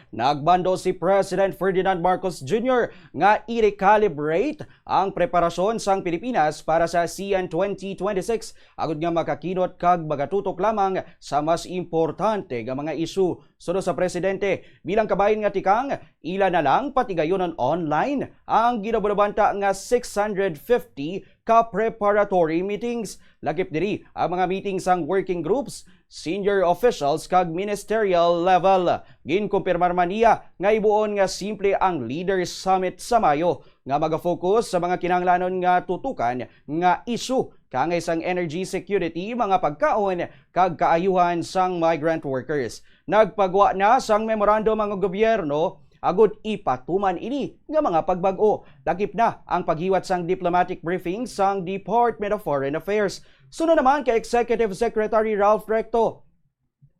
nagbando si President Ferdinand Marcos Jr. nga i-recalibrate ang preparasyon sang Pilipinas para sa ASEAN 2026 agud nga makakinot kag magatutok lamang sa mas importante nga mga isyu. Sunod sa presidente, bilang kabahin nga tikang, ila na lang patigayonon online ang ginabulabanta nga 650 ka preparatory meetings. Lagip diri ang mga meetings sang working groups, senior officials kag ministerial level. Ginkumpirmar man niya nga ibuon nga simple ang Leaders Summit sa Mayo nga maga-focus sa mga kinahanglanon nga tutukan nga isyu kangay sang energy security, mga pagkaon kag kaayuhan sang migrant workers. Nagpagwa na sang memorandum ang gobyerno agud ipatuman ini nga mga pagbag-o. Lakip na ang paghiwat sang diplomatic briefing sang Department of Foreign Affairs. Sunod naman kay Executive Secretary Ralph Recto,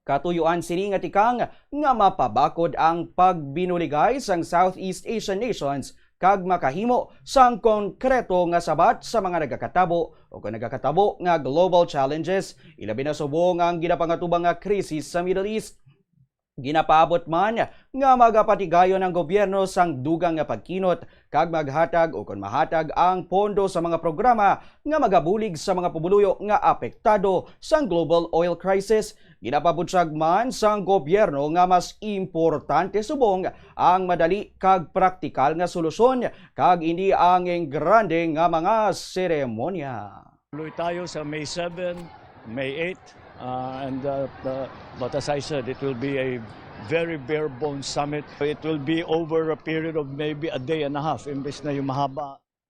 katuyuan sini nga tikang nga mapabakod ang pagbinuligay sang Southeast Asian nations kag makahimo sang konkreto nga sabat sa mga nagakatabo o kung nagakatabo nga global challenges, ilabi na subong ang ginapangatubang nga krisis sa Middle East. Ginapaabot man nga magapatigayon ng gobyerno sang dugang nga pagkinot kag maghatag o kon mahatag ang pondo sa mga programa nga magabulig sa mga pumuluyo nga apektado sang global oil crisis. Ginapabutsag man sang gobyerno nga mas importante subong ang madali kag praktikal nga solusyon kag hindi ang grande nga mga seremonya. Tuloy tayo sa May 7, May 8. But as I said, it will be a very bare-bones summit. It will be over a period of maybe a day and a half, imbes na yung mahaba.